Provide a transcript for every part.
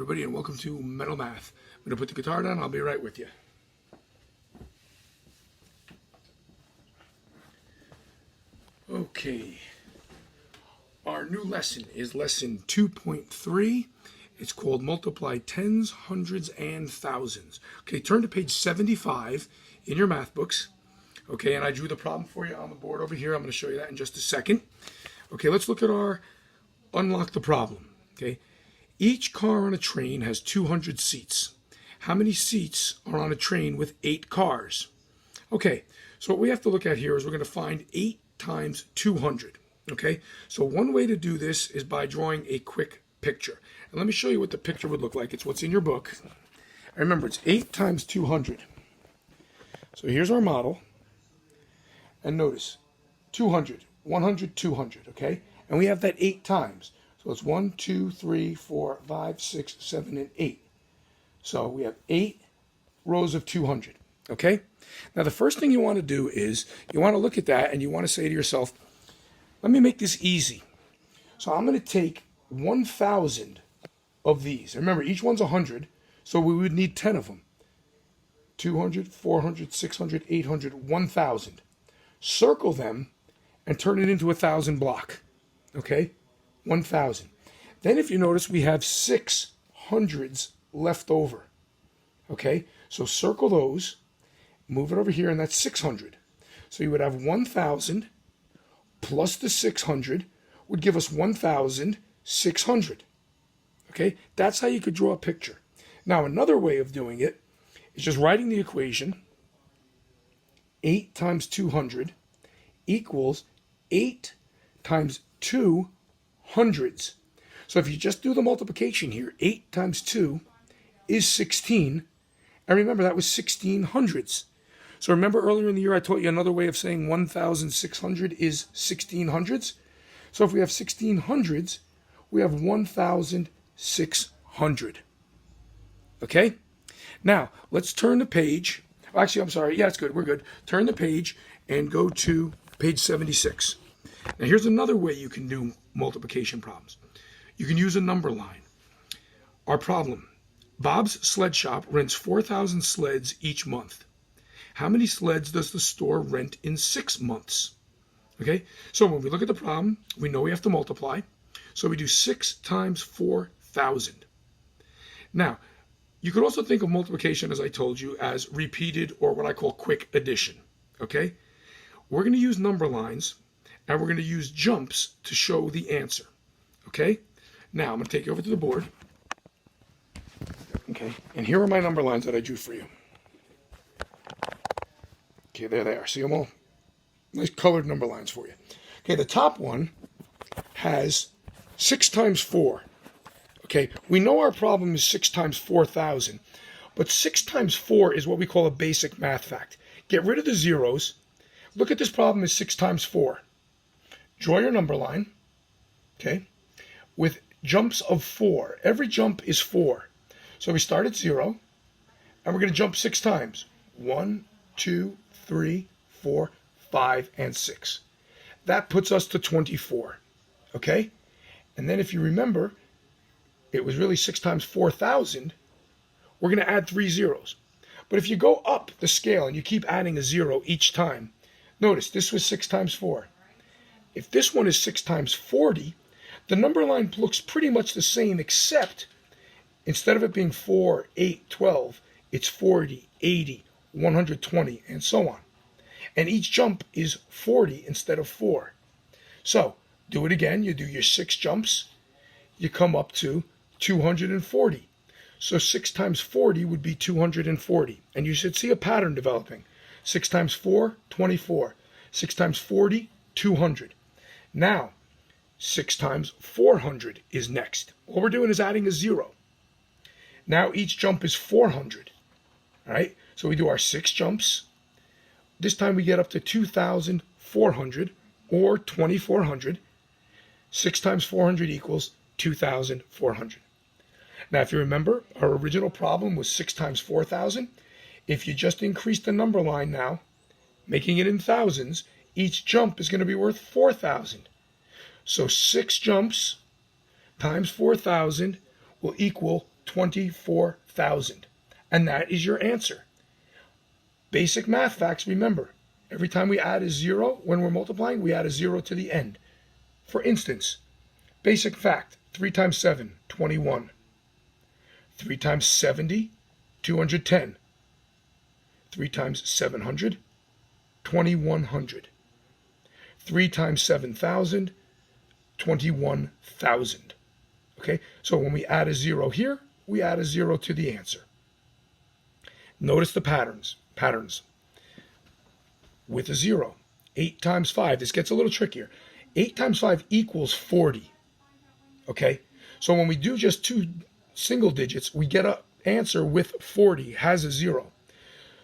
everybody, and welcome to Metal Math. I'm going to put the guitar down. I'll be right with you. Okay. Our new lesson is lesson 2.3. It's called Multiply Tens, Hundreds, and Thousands. Okay, turn to page 75 in your math books. Okay, and I drew the problem for you on the board over here. I'm going to show you that in just a second. Okay, let's look at our unlock the problem. Okay. Each car on a train has 200 seats. How many seats are on a train with 8 cars? Okay, so what we have to look at here is we're going to find 8 times 200. Okay, so one way to do this is by drawing a quick picture. And let me show you what the picture would look like. It's what's in your book. Remember, it's 8 times 200. So here's our model. And notice, 200, 100, 200, okay? And we have that 8 times. So it's 1, 2, 3, 4, 5, 6, 7, and 8. So we have 8 rows of 200, okay? Now the first thing you want to do is you want to look at that and you want to say to yourself, let me make this easy. So I'm going to take 1,000 of these. Remember, each one's 100, so we would need 10 of them. 200, 400, 600, 800, 1,000. Circle them and turn it into a 1,000 block, okay? 1,000. Then if you notice, we have 6 hundreds left over. Okay, so circle those, move it over here, and that's 600. So you would have 1,000 plus the 600 would give us 1,600. Okay, that's how you could draw a picture. Now another way of doing it is just writing the equation. 8 times 200 equals 8 times 2 hundreds. So if you just do the multiplication here, 8 times 2 is 16. And remember, that was 16 hundreds. So remember earlier in the year I taught you another way of saying 1,600 is 16 hundreds. So if we have 16 hundreds, we have 1,600. Okay? Now, let's turn the page. Actually, I'm sorry. Yeah, it's good. We're good. Turn the page and go to page 76. Now, here's another way you can do multiplication problems. You can use a number line. Our problem, Bob's sled shop rents 4,000 sleds each month. How many sleds does the store rent in 6 months? Okay, so when we look at the problem, we know we have to multiply. So we do 6 times 4,000. Now, you could also think of multiplication, as I told you, as repeated or what I call quick addition. Okay, we're going to use number lines. And we're going to use jumps to show the answer. Okay? Now, I'm going to take you over to the board. Okay? And here are my number lines that I drew for you. Okay, there they are. See them all? Nice colored number lines for you. Okay, the top one has 6 times 4. Okay, we know our problem is 6 times 4,000. But 6 times 4 is what we call a basic math fact. Get rid of the zeros. Look at this problem as 6 times 4. Draw your number line, okay, with jumps of 4. Every jump is 4. So we start at 0, and we're going to jump 6 times. 1, 2, 3, 4, 5, and 6. That puts us to 24, okay? And then if you remember, it was really 6 times 4,000. We're going to add 3 zeros. But if you go up the scale and you keep adding a 0 each time, notice this was 6 times 4. If this one is 6 times 40, the number line looks pretty much the same, except instead of it being 4, 8, 12, it's 40, 80, 120, and so on. And each jump is 40 instead of 4. So, do it again. You do your 6 jumps. You come up to 240. So 6 times 40 would be 240. And you should see a pattern developing. 6 times 4, 24. 6 times 40, 200. Now, 6 times 400 is next. All we're doing is adding a 0. Now each jump is 400. All right? So we do our 6 jumps. This time we get up to 2,400 or 2,400. 6 times 400 equals 2,400. Now, if you remember, our original problem was 6 times 4,000. If you just increase the number line now, making it in thousands, each jump is going to be worth 4,000. So 6 jumps times 4,000 will equal 24,000. And that is your answer. Basic math facts, remember, every time we add a zero when we're multiplying, we add a zero to the end. For instance, basic fact, 3 times 7, 21. 3 times 70, 210. 3 times 700, 2100. 3 times 7,000, 21,000. Okay, so when we add a zero here, we add a zero to the answer. Notice the patterns. With a zero. 8 times 5, this gets a little trickier. 8 times 5 equals 40. Okay, so when we do just two single digits, we get an answer with 40, has a zero.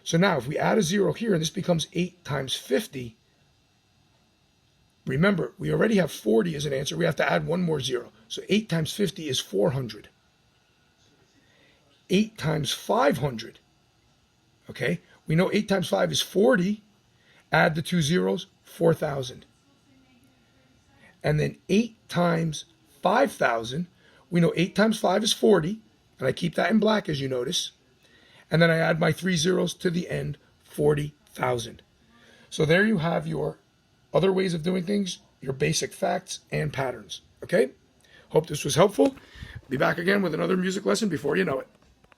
So now if we add a zero here, and this becomes 8 times 50, remember, we already have 40 as an answer. We have to add one more zero. So 8 times 50 is 400. 8 times 500. Okay, we know 8 times 5 is 40. Add the two zeros, 4,000. And then 8 times 5,000. We know 8 times 5 is 40. And I keep that in black, as you notice. And then I add my three zeros to the end, 40,000. So there you have your other ways of doing things, your basic facts and patterns. Okay? Hope this was helpful. Be back again with another music lesson before you know it.